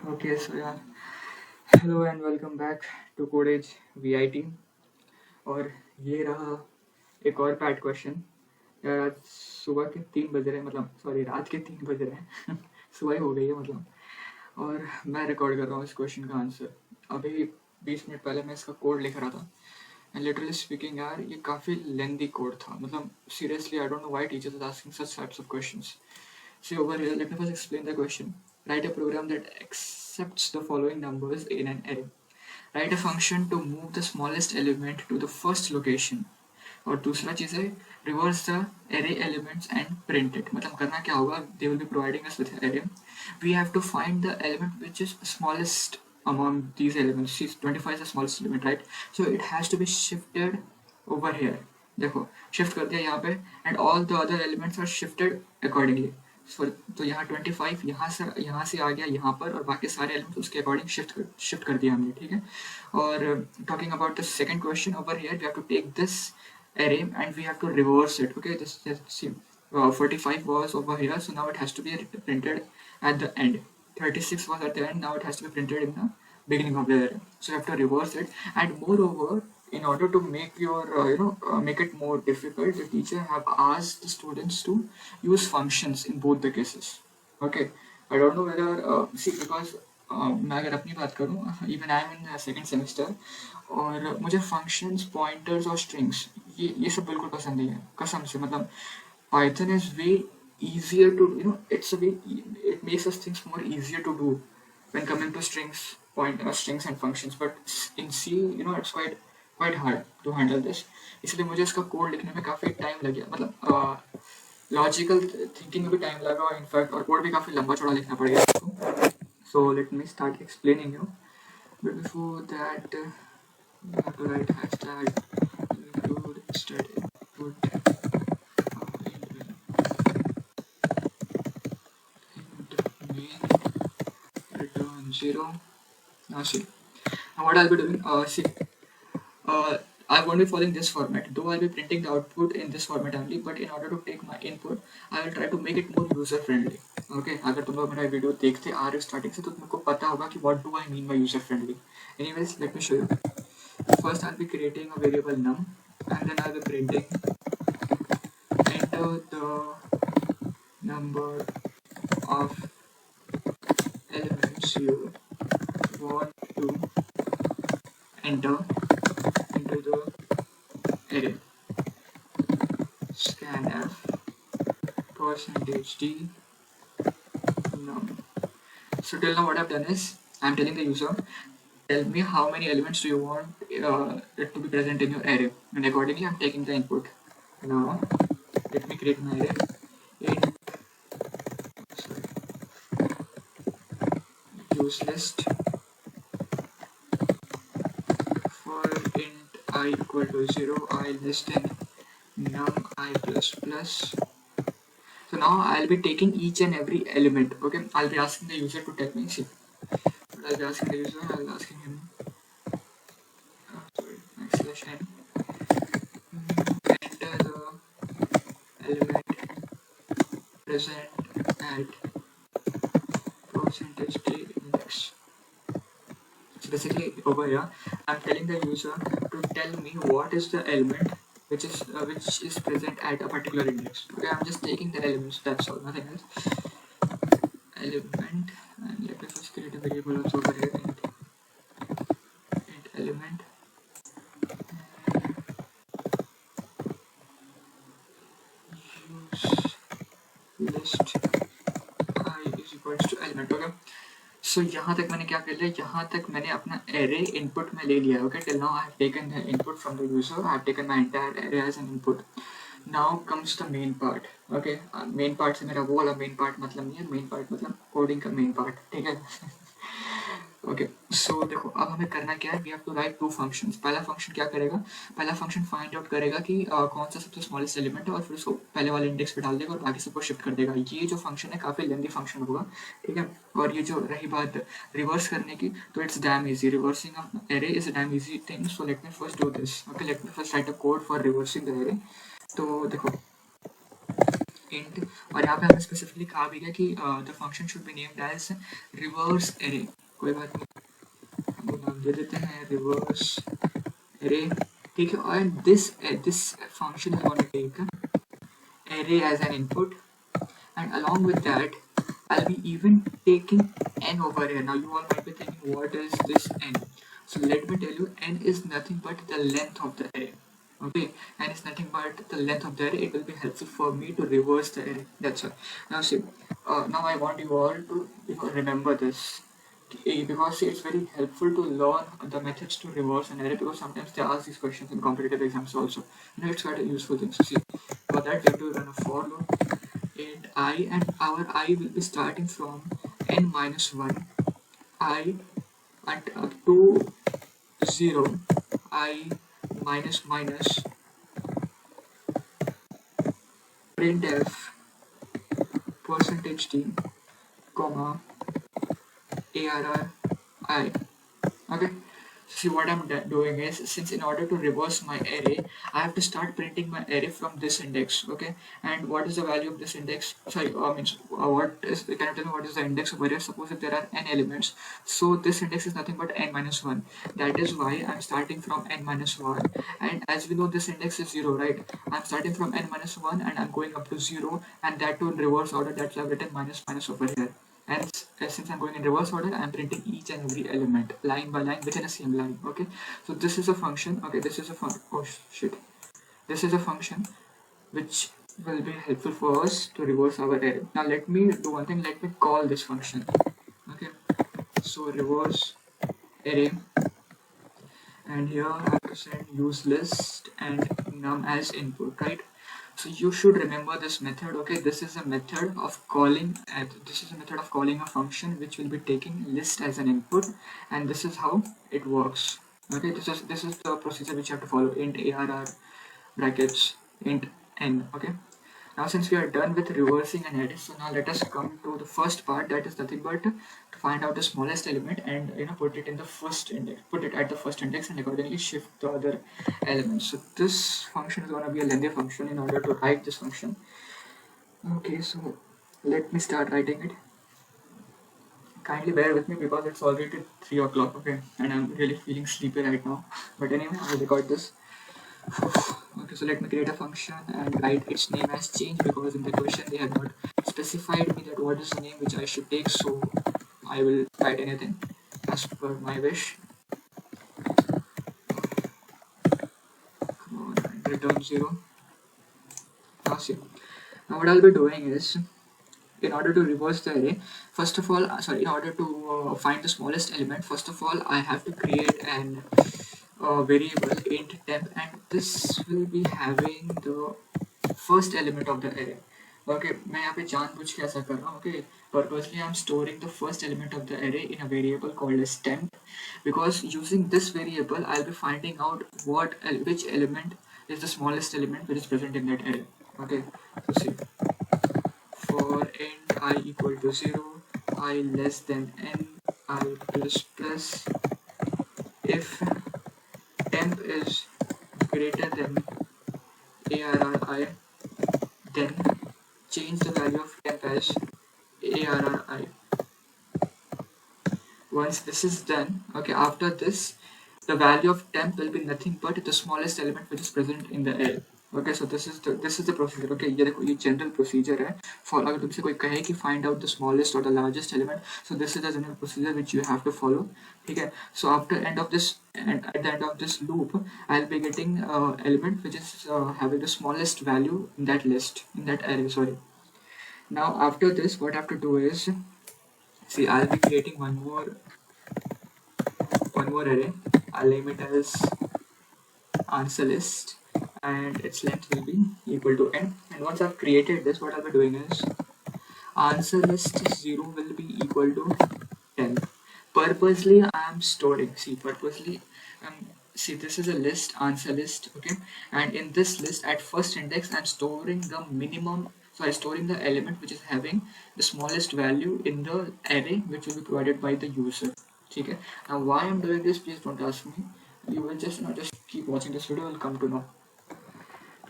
Okay, so yeah, hello and welcome back to Codage VIT और ये रहा एक और पैट क्वेश्चन। यार आज सुबह के 3 बज रहे हैं, मतलब सॉरी रात के 3 बज रहे हैं सुबह ही हो गई है मतलब। और मैं रिकॉर्ड कर रहा हूँ इस क्वेश्चन का आंसर। अभी 20 मिनट पहले मैं इसका कोड लिख रहा था एंड लिटरली स्पीकिंग यार ये काफ़ी लेंदी कोड था, मतलब seriously I don't know why teachers are asking such types of questions. See over here, let me first explain the question. Write a program that accepts the following numbers in an array. Write a function to move the smallest element to the first location. और दूसरा चीज़ है reverse the array elements and print it. मतलब करना क्या होगा, they will be providing us with an array. We have to find the element which is smallest among these elements. See, 25 is the smallest element, right? So it has to be shifted over here. देखो shift कर दिया यहाँ पे and all the other elements are shifted accordingly. तो यहाँ 25 यहाँ से आ गया यहाँ पर और बाकी सारे एलिमेंट्स उसके अकॉर्डिंग शिफ्ट कर दिया हमने, ठीक है. और talking about the second question over here we have to take this array and we have to reverse it. Okay, this see 45 was over here, so now it has to be printed at the end. 36 was at the end, now it has to be printed in the beginning of the array. So you have to reverse it, and moreover, in order to make your make it more difficult, the teacher have asked the students to use functions in both the cases. Okay, I don't know whether see because मैं अगर अपनी बात करूँ, even I am in second semester और मुझे functions pointers और strings ये सब बिल्कुल पसंद नहीं है कसम से. मतलब Python is way easier to it's a way it makes us things more easier to do when coming to strings and functions, but in C it's quite hard to handle this. इसलिए मुझे इसका code लिखने में काफ़ी time लग गया, मतलब logical thinking में भी टाइम लगा और इनफैक्ट और कोड भी काफ़ी लंबा चौड़ा लिखना पड़ेगा इसको. So let me start explaining you, but before that you have to write hashtag include stat input return 0. Now see, now what I'll be doing, I won't be following this format, though I'll be printing the output in this format only, but in order to take my input I will try to make it more user friendly. Okay, अगर तुम लोग मेरा video देखते आ रहे हो starting से तो तुमको पता होगा कि what do I mean by user friendly. Anyways, let me show you. First I'll be creating a variable num and then I'll be printing enter the number of elements you want to enter into the array. Scanf %d num. So till now what I've done is I'm telling the user, tell me how many elements do you want it to be present in your array, and accordingly I'm taking the input. Now let me create my array in use list for int I equal to 0, I less than num I plus plus. So now I'll be taking each and every element. Okay, I'll be asking the user to tell me. See, I'll be asking the user. I'll be asking him. /n. Enter the element present at %d index. So basically over here, I'm telling the user to tell me what is the element which is present at a particular index. Okay, I'm just taking the elements. That's all, nothing else. Element, and let me first create a variable also over here. Int element. Use list I is equals to element. Okay. So यहाँ तक मैंने क्या कर लिया, यहाँ तक मैंने अपना array input में ले लिया. Okay, till now I have taken the input from the user. I have taken my entire array as an input. Now comes the main part. Okay, main part से मेरा वो वाला main part मतलब नहीं है, main part मतलब coding का main part, ठीक है. ओके सो देखो अब हमें करना क्या है, we have to write 2 functions. पहला फंक्शन क्या करेगा, पहला फंक्शन फाइंड आउट करेगा कि कौन सा सबसे स्मॉलेस्ट एलिमेंट है और फिर उसको पहले वाले इंडेक्स पे डाल देगा और बाकी सबको शिफ्ट कर देगा. ये जो फंक्शन है काफ़ी लेंदी फंक्शन होगा, ठीक है. और ये जो रही बात रिवर्स करने की, तो it's damn easy. Reversing of array is a dam easy thing. So let me first do this. Okay, let me first right a code for reversing the array. तो देखो int, और यहाँ पे हमने स्पेसिफिकली कहा भी है कि the function should be named as reverse array, कोई बात नहीं हम नाम दे देते हैं रिवर्स एरे, ठीक है। और this function is gonna take array as an input, and along with that I'll be even taking n over here. Now you all might be thinking, what is this n? So let me tell you, n is nothing but the length of the array. Okay, and it's nothing but the length of the array. It will be helpful for me to reverse the array. That's all. Now see, now I want you all to remember this, because it's very helpful to learn the methods to reverse an array, because sometimes they ask these questions in competitive exams also. It's quite a useful thing. So see, for that we have to run a for loop, and our I will be starting from n minus 1 I and up to 0 I minus minus printf percentage d comma arr I. Okay, see what I'm doing is, since in order to reverse my array I have to start printing my array from this index. Okay, and what is the value of this index? Sorry, means what is, can you tell me what is the index of array? Suppose if there are n elements, so this index is nothing but n minus 1. That is why I'm starting from n minus 1, and as we know this index is 0, right? I'm starting from n minus 1 and I'm going up to 0, and that to in reverse order, that's why I've written minus minus over here. And since I'm going in reverse order, I'm printing each and every element line by line within the same line. Okay, so this is a function. Okay, this is a oh shit, this is a function which will be helpful for us to reverse our array. Now let me do one thing, let me call this function. Okay, so reverse array, and here I have to send use list and num as input, right? So you should remember this method. Okay, this is a method of calling, a function which will be taking list as an input, and this is how it works. Okay, this is the procedure which you have to follow. Int arr brackets int n. Okay, now since we are done with reversing an array, so now let us come to the first part, that is nothing but to find out the smallest element and put it in the first index, put it at the first index, and accordingly shift the other elements. So this function is going to be a lengthy function in order to write this function. Okay, so let me start writing it. Kindly bear with me because it's already 3 o'clock, okay, and I'm really feeling sleepy right now. But anyway, I'll record this. Okay, so let me create a function and write its name as change, because in the question they have not specified me that what is the name which I should take, so I will write anything as per my wish. Come on, and return 0. Now see, now what I'll be doing is, in order to reverse the array, first of all, in order to find the smallest element, first of all I have to create an variable int temp, and this will be having the first element of the array. Okay, मैं यहाँ पे जानबूझ के ऐसा कर रहा हूँ. Okay, purposely I'm storing the first element of the array in a variable called as temp, because using this variable I'll be finding out which element is the smallest element which is present in that array. Okay, so see, for int I equal to 0, I less than n, I plus plus, if temp is greater than arri, then change the value of temp as arri. Once this is done, okay, after this the value of temp will be nothing but the smallest element which is present in the array. Okay, so this is the procedure. Okay, ये देखो, ये general procedure है. For अगर तुमसे कोई कहे कि find out the smallest or the largest element, so this is the general procedure which you have to follow. ठीक है. So after end of this, and at the end of this loop, I'll be getting element which is having the smallest value in that list, in that array. Sorry. Now after this, what I have to do is, see, I'll be creating one more array. I'll name it as answer list, and its length will be equal to n. And once I've created this, what I'll be doing is answer list 0 will be equal to 10. Purposely I'm storing, see, this is a list, answer list, okay, and in this list at first index I'm storing the minimum, so I'm storing the element which is having the smallest value in the array which will be provided by the user. Okay, now why I'm doing this, please don't ask me, you will just keep watching this video, will come to know.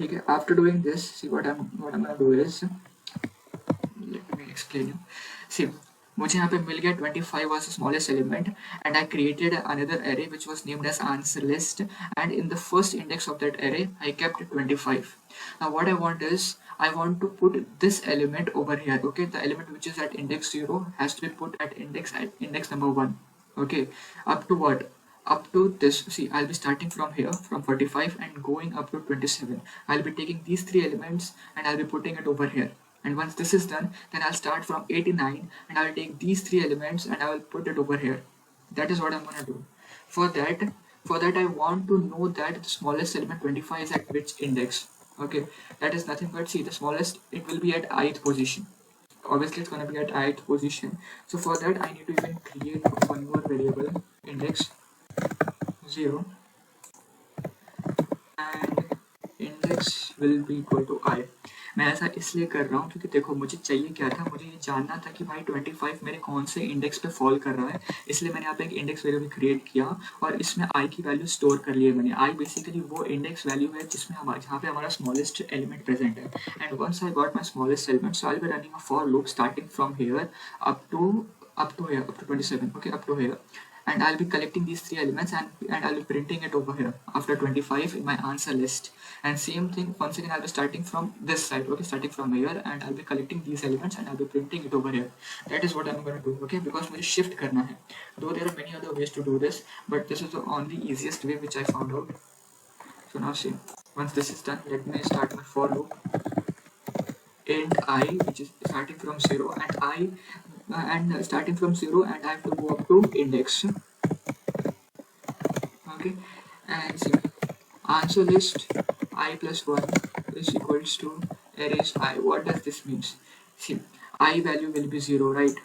Okay, after doing this, see, what I'm gonna do is, explain you. See, मुझे यहाँ पे मिल गया 25 was the smallest element, and I created another array which was named as answer list, and in the first index of that array I kept 25. Now what I want is I want to put this element over here. Okay, the element which is at index 0 has to be put at index number 1. Okay, up to what? Up to this. See, I'll be starting from here from 45 and going up to 27. I'll be taking these three elements and I'll be putting it over here. And once this is done, then I'll start from 89 and I'll take these three elements and I will put it over here. That is what I'm gonna do. For that, I want to know that the smallest element 25 is at which index. Okay, that is nothing but, see, the smallest, it will be at ith position. Obviously it's gonna be at ith position. So for that I need to even create one more variable, index 0, and index will be equal to I. मैं ऐसा इसलिए कर रहा हूँ क्योंकि देखो मुझे चाहिए क्या था, मुझे ये जानना था कि भाई 25 मेरे कौन से इंडेक्स पे फॉल कर रहा है, इसलिए मैंने यहाँ पे एक इंडेक्स वेरिएबल क्रिएट किया और इसमें आई की वैल्यू स्टोर कर लिए मैंने. आई बेसिकली वो इंडेक्स वैल्यू है जिसमें जहाँ पे हमारा स्मॉलेस्ट एलिमेंट प्रेजेंट है. And once I got my smallest element, so I will be running a for loop starting from here up to here, up to 27. Okay, up to here, and I'll be collecting these three elements and I'll be printing it over here after 25 in my answer list. And same thing, once again I'll be starting from this side. Okay, starting from here, and I'll be collecting these elements and I'll be printing it over here. That is what I'm going to do. Okay, because मुझे shift करना है. Though there are many other ways to do this, but this is the only easiest way which I found out. So now see, once this is done, let me start my for loop. Int I, which is starting from 0, and starting from 0, and I have to go up to index. Okay, and see, answer list I plus 1 is equals to arrays I. What does this mean? See, I value will be 0, right?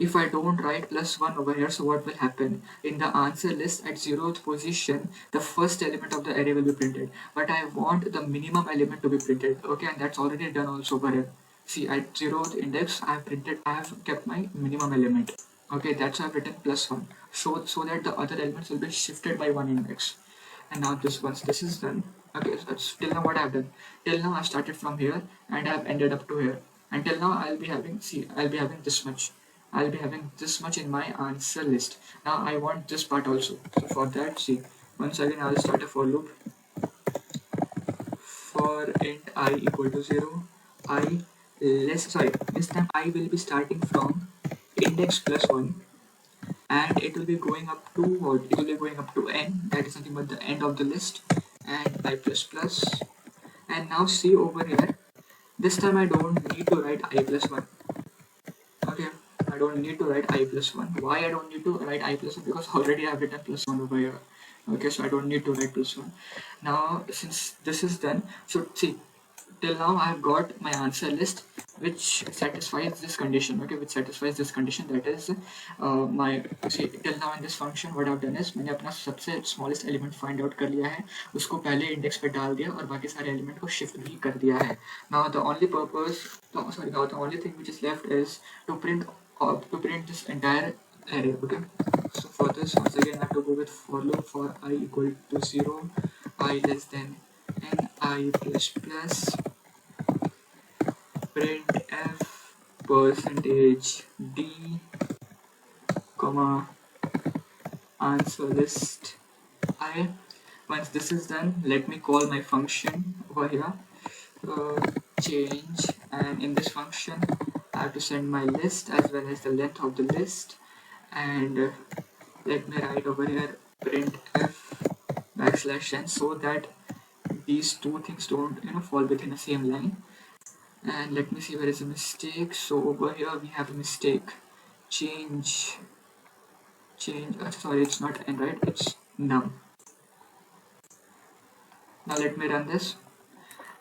If I don't write plus 1 over here, so what will happen? In the answer list at 0th position, the first element of the array will be printed. But I want the minimum element to be printed. Okay, and that's already done also over here. See, at 0th index, I have kept my minimum element. Okay, that's why I've written plus 1. So that the other elements will be shifted by one index. And now once this is done, okay, so that's till now what I've done. Till now I started from here and I've ended up to here. Until now I'll be having this much. I'll be having this much in my answer list. Now I want this part also. So for that, see, once again I'll start a for loop. For int I equal to 0, this time I will be starting from index plus 1, and it will be going up to what? It will be going up to n, that is nothing but the end of the list, and I plus plus. And now see over here, this time I don't need to write I plus 1. Okay, I don't need to write I plus 1. Why I don't need to write I plus 1? Because already I have written plus 1 over here. Okay, so I don't need to write plus 1. Now since this is done, so see, till now I have got my answer list which satisfies this condition. Okay, which satisfies this condition, that is my, see, till now in this function what I've done is मैंने अपना सबसे smallest element find out कर लिया है, उसको पहले index पे डाल दिया और बाकी सारे element को shift भी कर दिया है. Now the only thing which is left is to print this entire array. Okay, so for this, once again I have to go with for loop for I equal to 0, I less than n, I plus plus, print f percentage d, comma, answer list I. Once this is done, let me call my function over here, change, and in this function I have to send my list as well as the length of the list, and let me write over here print f \n, so that these two things don't fall within the same line. And let me see where is a mistake. So over here we have a mistake, change, sorry, it's not n, right, it's num. Now let me run this.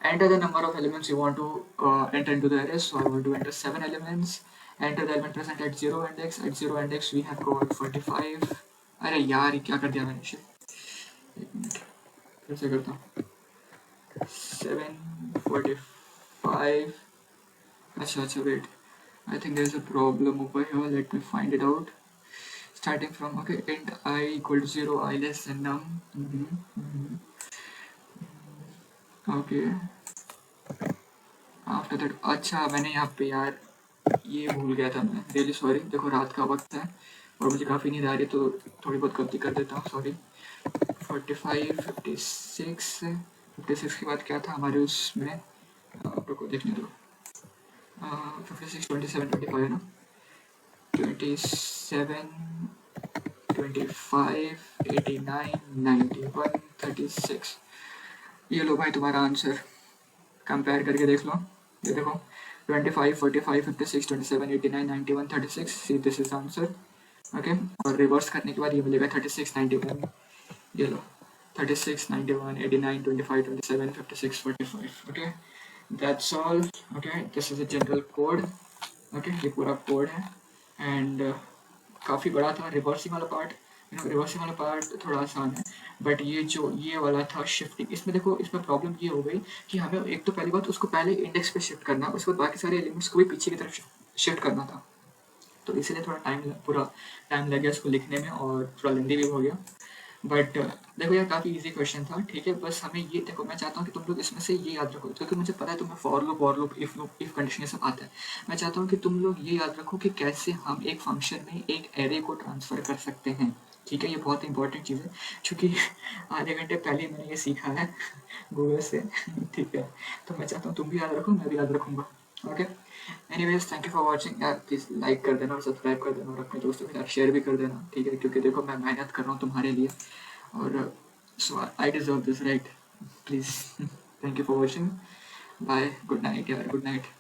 Enter the number of elements you want to enter into the array. So I want to enter 7 elements. Enter the element present at 0 index. At 0 index we have got 45. अरे यार ये क्या कर दिया मैंने, shit, एक minute फिर से करता हूँ. 745. अच्छा, wait, I think there is a problem over here. Let me find it out. Starting from, okay, int I equal to 0, I less than num. Okay, after that, अच्छा मैंने यहाँ पे यार ये भूल गया था मैं, रियली सॉरी। देखो रात का वक्त है और मुझे काफ़ी नींद आ रही है तो थोड़ी बहुत गलती कर देता हूँ, सॉरी। 45, 56, 56 के बाद क्या था हमारे उसमें, रुको देखने दो। 56, 27, 25 है ना, 27, 25, 89, 91, 36। ये लो भाई तुम्हारा आंसर, कंपेयर करके देख लो। ये देखो 25, 45, 56, 27, 89, 91, 36, see this is answer. Okay, और रिवर्स करने के बाद ये मिलेगा 36, 91। ये लो 36, 91, 89, 25, 27, 56, 45। Okay, that's all. Okay, this is a general code. Okay, ये पूरा कोड है एंड काफ़ी बड़ा था। रिवर्सिंग वाला पार्ट, रिवर्सिंग वाला पार्ट थोड़ा आसान है, बट ये जो ये वाला था शिफ्टिंग, इसमें देखो इसमें प्रॉब्लम ये हो गई कि हमें एक तो पहली बात उसको पहले इंडेक्स पे शिफ्ट करना, उसके बाद बाकी सारे एलिमेंट्स को भी पीछे की तरफ शिफ्ट करना था। तो इसीलिए थोड़ा पूरा टाइम लग गया इसको लिखने में और थोड़ा लेंदी भी हो गया। बट देखो यार काफ़ी इजी क्वेश्चन था, ठीक है। बस हमें ये देखो, मैं चाहता हूँ कि तुम लोग इसमें से ये याद रखो, क्योंकि मुझे पता है तुम्हें फॉर लूप, इफ कंडीशन ये सब आता है। मैं चाहता हूँ कि तुम लोग ये याद रखो कि कैसे हम एक फंक्शन में एक एरे को ट्रांसफ़र कर सकते हैं, ठीक है। ये बहुत इंपॉर्टेंट चीज़ है, क्योंकि आधे घंटे पहले ही मैंने ये सीखा है गूगल से, ठीक है। तो मैं चाहता हूँ तुम भी याद रखो, मैं भी याद रखूँगा। Okay, anyways thank you for watching यार। प्लीज़ लाइक कर देना और सब्सक्राइब कर देना और अपने दोस्तों के साथ शेयर भी कर देना, ठीक है, क्योंकि देखो मैं मेहनत कर रहा हूँ तुम्हारे लिए और so I deserve this, right? Please. Thank you for watching. Bye. Good night, yeah. Good night.